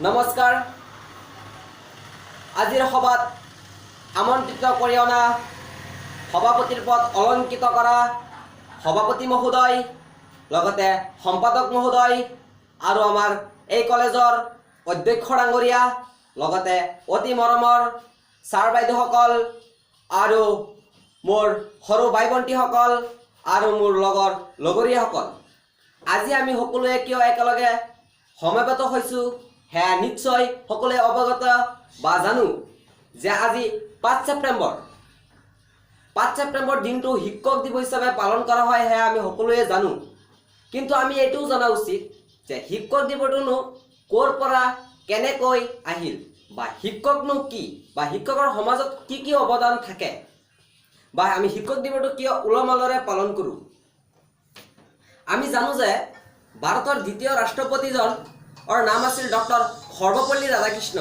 নমস্কাৰ। আজিৰ সভাত আমন্ত্ৰিত কৰি অনা সভাপতিৰ পদ অলংকৃত কৰা সভাপতি মহোদয়, লগতে সম্পাদক মহোদয় আৰু আমাৰ এই কলেজৰ অধ্যক্ষ ডাঙৰীয়া, লগতে অতি মৰমৰ ছাৰ বাইদেউসকল আৰু মোৰ সৰু ভাই ভণ্টিসকল আৰু মোৰ লগৰ লগৰীয়াসকল, আজি আমি সকলোৱে কিয় একেলগে সমবেত হৈছোঁ সেয়া নিশ্চয় সকলোৱে অৱগত বা জানো যে আজি 5 ছেপ্টেম্বৰ দিনটো শিক্ষক দিৱস হিচাপে পালন কৰা হয়। সেয়া আমি সকলোৱে জানো, কিন্তু আমি এইটোও জনা উচিত যে শিক্ষক দিৱসটোনো ক'ৰ পৰা কেনেকৈ আহিল, বা শিক্ষকনো কি, বা শিক্ষকৰ সমাজত কি কি অৱদান থাকে, বা আমি শিক্ষক দিৱসটো কিয় উলহ মালহেৰে পালন কৰোঁ। আমি জানো যে ভাৰতৰ দ্বিতীয় ৰাষ্ট্ৰপতিজনৰ নাম আছিল ডক্টৰ সৰ্বপল্লী ৰাধাকৃষ্ণ।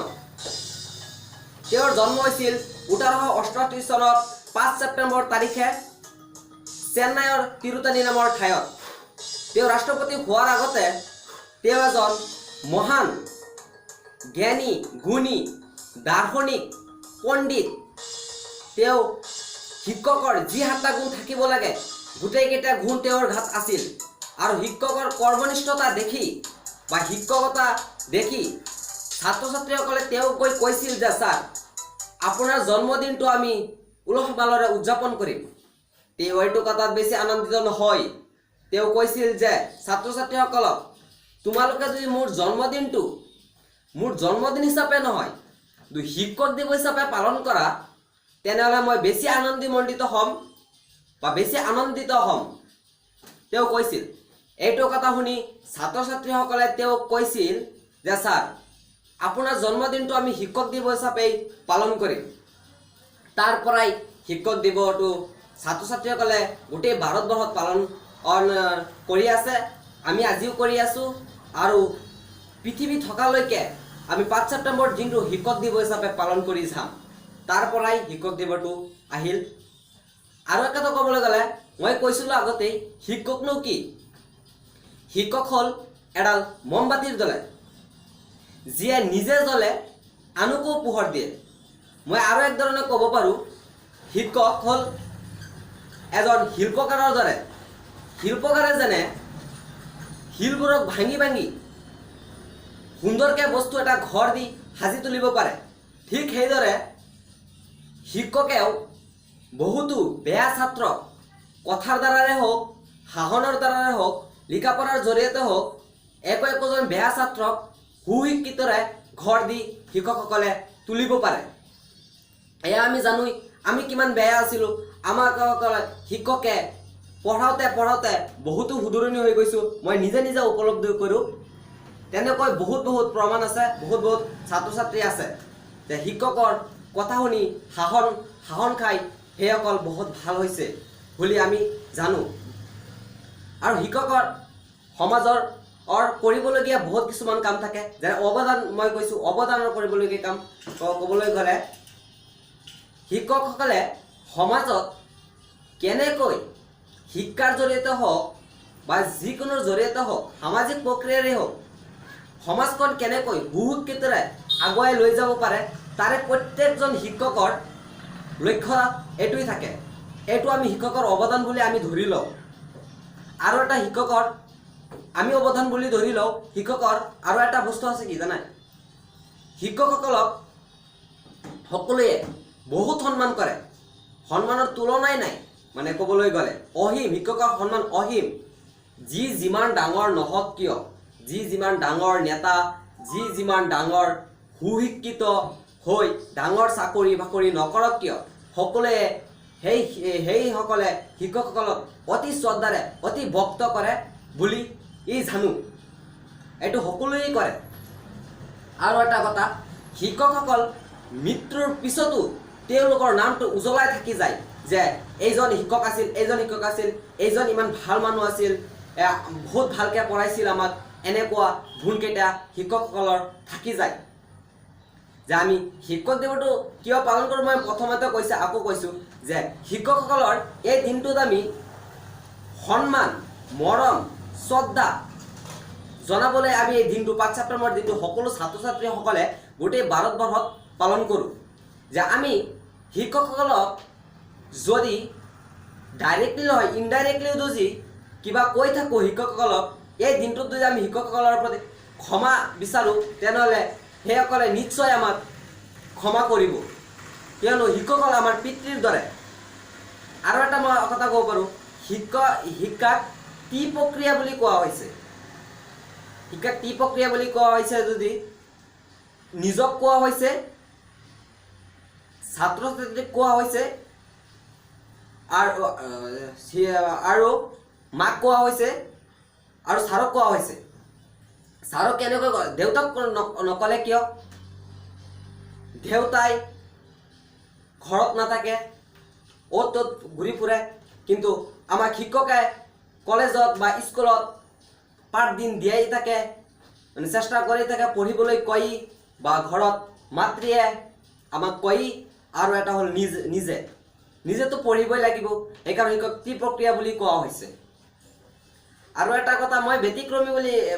তেওঁৰ জন্ম হৈছিল 1838 চনত 5 ছেপ্টেম্বৰ তাৰিখে চেন্নাইৰ তিৰুতানি নামৰ ঠাইত। তেওঁ ৰাষ্ট্ৰপতি হোৱাৰ আগতে তেওঁ এজন মহান জ্ঞানী, গুণী, দাৰ্শনিক, পণ্ডিত। তেওঁ শিক্ষকৰ যি 7টা গুণ থাকিব লাগে গোটেইকেইটা গুণ তেওঁৰ গাত আছিল, আৰু শিক্ষকৰ কৰ্মনিষ্ঠতা দেখি বা শিক্ষকতা দেখি ছাত্ৰ ছাত্ৰীসকলে তেওঁক গৈ কৈছিল যে ছাৰ, আপোনাৰ জন্মদিনটো আমি উলহ মালহেৰে উদযাপন কৰিম। তেওঁ এইটো কথাত বেছি আনন্দিত নহয়। তেওঁ কৈছিল যে ছাত্ৰ ছাত্ৰীসকলক, তোমালোকে যদি মোৰ জন্মদিন হিচাপে নহয় শিক্ষক দিৱস হিচাপে পালন কৰা, তেনেহ'লে মই বেছি আনন্দিত হ'ম বা বেছি আনন্দিত হ'ম, তেওঁ কৈছিল। এইটো কথা শুনি ছাত্ৰ ছাত্ৰীসকলে তেওঁক কৈছিল যে ছাৰ, আপোনাৰ জন্মদিনটো আমি শিক্ষক দিৱস হিচাপে পালন কৰিম। তাৰ পৰাই শিক্ষক দিৱসটো ছাত্ৰ ছাত্ৰীসকলে গোটেই ভাৰতবৰ্ষত পালন কৰি আছে। আমি আজিও কৰি আছোঁ, আৰু পৃথিৱী থকালৈকে আমি 5 ছেপ্টেম্বৰ দিনটো শিক্ষক দিৱস হিচাপে পালন কৰি যাম। তাৰ পৰাই শিক্ষক দিৱসটো আহিল। আৰু এটা কথা ক'বলৈ গ'লে, মই কৈছিলোঁ আগতেই, শিক্ষকনো কি? শিক্ষক হ'ল এডাল মমবাতিৰ দৰে, যিয়ে নিজে জ্বলে আনকো পোহৰ দিয়ে। মই আৰু একধৰণে ক'ব পাৰোঁ, শিক্ষক হ'ল এজন শিল্পকাৰৰ দৰে। শিল্পকাৰে যেনে শিলবোৰক ভাঙি ভাঙি সুন্দৰকৈ বস্তু এটা ঘৰ দি সাজি তুলিব পাৰে, ঠিক সেইদৰে শিক্ষকেও বহুতো বেয়া ছাত্ৰক কথাৰ দ্বাৰাই হওক, শাসনৰ দ্বাৰাই হওক, লিখা পঢ়াৰ জৰিয়তে হওক, একোজন বেয়া ছাত্ৰক সুশিক্ষিতৰে ঘৰ দি শিক্ষকসকলে তুলিব পাৰে। এয়া আমি জানোই, আমি কিমান বেয়া আছিলোঁ। আমাক শিক্ষকে পঢ়াওঁতে বহুতো শুধৰণি হৈ গৈছোঁ। মই নিজে উপলব্ধি কৰোঁ। তেনেকৈ বহুত প্ৰমাণ আছে, বহুত ছাত্ৰ ছাত্ৰী আছে যে শিক্ষকৰ কথা শুনি শাসন খাই সেইসকল বহুত ভাল হৈছে বুলি আমি জানো। আৰু শিক্ষকৰ সমাজৰ কৰিবলগীয়া বহুত কিছুমান কাম থাকে, যেনে অৱদান। মই কৈছোঁ অৱদানৰ কৰিবলগীয়া কাম ক'বলৈ গ'লে, শিক্ষকসকলে সমাজত কেনেকৈ শিক্ষাৰ জৰিয়তে হওক বা যিকোনো জৰিয়তে হওক, সামাজিক প্ৰক্ৰিয়াৰে হওক, সমাজখন কেনেকৈ সুশিক্ষিতৰে আগুৱাই লৈ যাব পাৰে, তাৰে প্ৰত্যেকজন শিক্ষকৰ লক্ষ্য এইটোৱেই থাকে। এইটো আমি শিক্ষকৰ অৱদান বুলি আমি ধৰি লওঁ। আৰু এটা শিক্ষকৰ আমি অৱদান বুলি ধৰি লওঁ। শিক্ষকৰ আৰু এটা বস্তু আছে, কি জানাই? শিক্ষকসকলক সকলোৱে বহুত সন্মান কৰে, সন্মানৰ তুলনাই নাই। মানে ক'বলৈ গ'লে অসীম, শিক্ষকৰ সন্মান অসীম। যি যিমান ডাঙৰ নহওক কিয়, যি যিমান ডাঙৰ নেতা, যি যিমান ডাঙৰ সুশিক্ষিত হৈ ডাঙৰ চাকৰি বাকৰি নকৰক কিয়, সকলোৱে সেইসকলে শিক্ষকসকলক অতি শ্ৰদ্ধাৰে, অতি ভক্ত কৰে বুলি জানো। এইটো সকলোৱেই কৰে। আৰু এটা কথা, শিক্ষকসকল মৃত্যুৰ পিছতো তেওঁলোকৰ নামটো উজ্বলাই থাকি যায় যে এইজন শিক্ষক আছিল, এইজন ইমান ভাল মানুহ আছিল, বহুত ভালকৈ পঢ়াইছিল আমাক। এনেকুৱা গুণকেইটা শিক্ষকসকলৰ থাকি যায়। যে আমি শিক্ষক দিৱসটো কিয় পালন কৰোঁ, মই প্ৰথমতে আকৌ কৈছোঁ যে শিক্ষকসকলৰ এই দিনটোত আমি সন্মান, মৰম, শ্ৰদ্ধা জনাবলৈ আমি এই দিনটো 5 ছেপ্টেম্বৰ দিনটো সকলো ছাত্ৰ ছাত্ৰীসকলে গোটেই ভাৰতবৰ্ষত পালন কৰোঁ যে আমি শিক্ষকসকলক যদি ডাইৰেক্টলি নহয় ইনডাইৰেক্টলিও যদি কিবা কৈ থাকোঁ শিক্ষকসকলক এই দিনটোত যদি আমি শিক্ষকসকলৰ প্ৰতি ক্ষমা বিচাৰোঁ তেনেহ'লে সেইসকলে নিশ্চয় আমাক ক্ষমা কৰিব কিয়নো শিক্ষকসকল আমাৰ পিতৃৰ দৰে আৰু এটা মই কথা ক'ব পাৰোঁ শিক্ষাক টি প্ৰক্ৰিয়া বুলি কোৱা হৈছে শিক্ষাক টি প্ৰক্ৰিয়া বুলি কোৱা হৈছে যদি নিজক কোৱা হৈছে ছাত্ৰ ছাত্ৰীক কোৱা হৈছে আৰু মাক কোৱা হৈছে আৰু ছাৰক কোৱা হৈছে ছাৰক কেনেকৈ কয় দেউতাক নকলে কিয় দেউতাই ঘৰত নাথাকে অ'ত ত'ত ঘূৰি ফুৰে কিন্তু আমাক শিক্ষকে কলেজত বা স্কুলত পাঠ দিন দিয়াই থাকে মানে চেষ্টা কৰি থাকে পঢ়িবলৈ কয় বা ঘৰত মাতৃয়ে আমাক কয় আৰু এটা হ'ল নিজেতো পঢ়িবই লাগিব সেইকাৰণে শিক্ষক টি প্ৰক্ৰিয়া বুলি কোৱা হৈছে আৰু এটা কথা মই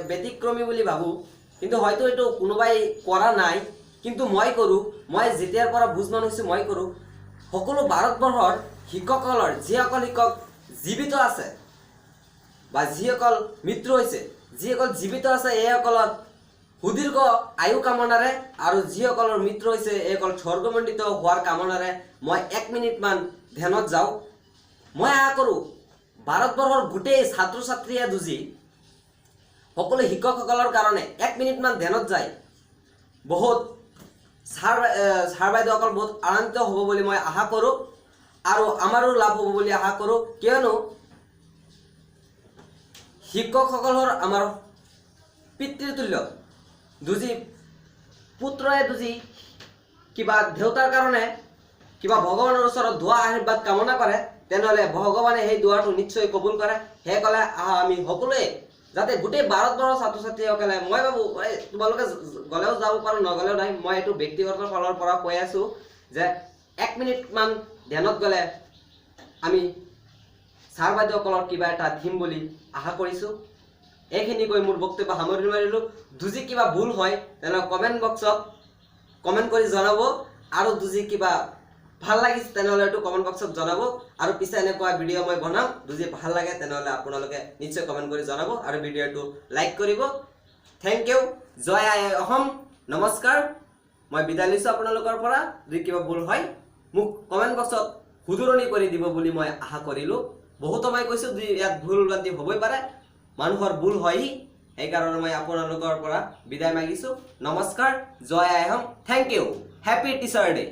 ব্যতিক্ৰমী বুলি ভাবোঁ কিন্তু হয়তো এইটো কোনোবাই কৰা নাই কিন্তু মই কৰোঁ মই যেতিয়াৰ পৰা বুজমান হৈছোঁ মই কৰোঁ সকলো ভাৰতবৰ্ষৰ শিক্ষকসকলৰ যিসকল শিক্ষক জীৱিত আছে বা যিসকল মৃত্যু হৈছে যিসকল জীৱিত আছে এইসকলৰ সুদীৰ্ঘ আয়ু কামনাৰে আৰু যিসকলৰ মৃত্যু হৈছে এইসকল স্বৰ্গমণ্ডিত হোৱাৰ কামনাৰে মই 1 মিনিটমান ধ্যানত যাওঁ মই আশা কৰোঁ ভাৰতবৰ্ষৰ গোটেই ছাত্ৰ ছাত্ৰীয়ে যুঁজি সকলো শিক্ষকসকলৰ কাৰণে 1 মিনিটমান ধ্যানত যায় বহুত ছাৰ বাইদেউসকল বহুত আনন্দিত হ'ব বুলি মই আশা কৰোঁ আৰু আমাৰো লাভ হ'ব বুলি আশা কৰোঁ কিয়নো শিক্ষকসকলৰ আমাৰ পিতৃতুল্য যুঁজি পুত্ৰই যুঁজি কিবা দেউতাৰ কাৰণে কিবা ভগৱানৰ ওচৰত দোৱা আশীৰ্বাদ কামনা কৰে তেনেহ'লে ভগৱানে সেই দোৱাটো নিশ্চয় কবুল কৰে সেইকাৰণে আমি সকলোৱে যাতে গোটেই ভাৰতবৰ্ষৰ ছাত্ৰ ছাত্ৰীসকলে মই ভাবোঁ তোমালোকে গ'লেও যাব পাৰোঁ নগ'লেও নাই মই এইটো ব্যক্তিগত ফালৰ পৰা কৈ আছোঁ যে 1 মিনিটমান ধ্যানত গ'লে আমি ছাৰ বাইদেউসকলৰ কিবা এটা দিম বুলি আশা কৰিছোঁ এইখিনি কৈ মোৰ বক্তব্য সামৰি মাৰিলোঁ যদি কিবা ভুল হয় তেনেহ'লে কমেণ্ট বক্সত কমেণ্ট কৰি জনাব আৰু যদি কিবা ভাল লাগিছে তেনেহ'লে এইটো কমেণ্ট বক্সত জনাব আৰু পিছে এনেকুৱা ভিডিঅ' মই বনাম যদি ভাল লাগে তেনেহ'লে আপোনালোকে নিশ্চয় কমেণ্ট কৰি জনাব আৰু ভিডিঅ'টো লাইক কৰিব থেংক ইউ জয় আই অসম নমস্কাৰ মই বিদায় লৈছোঁ আপোনালোকৰ পৰা যদি কিবা ভুল হয় মোক কমেণ্ট বক্সত শুধৰণি কৰি দিব বুলি মই আশা কৰিলোঁ বহুতো মই কৈছোঁ যদি ইয়াত ভুল বাতি হ'বই পাৰে মানুহৰ ভুল হয় সেইকাৰণে মই আপোনালোকৰ পৰা বিদায় মাগিছোঁ নমস্কাৰ জয় আই Assam thank you happy teacher day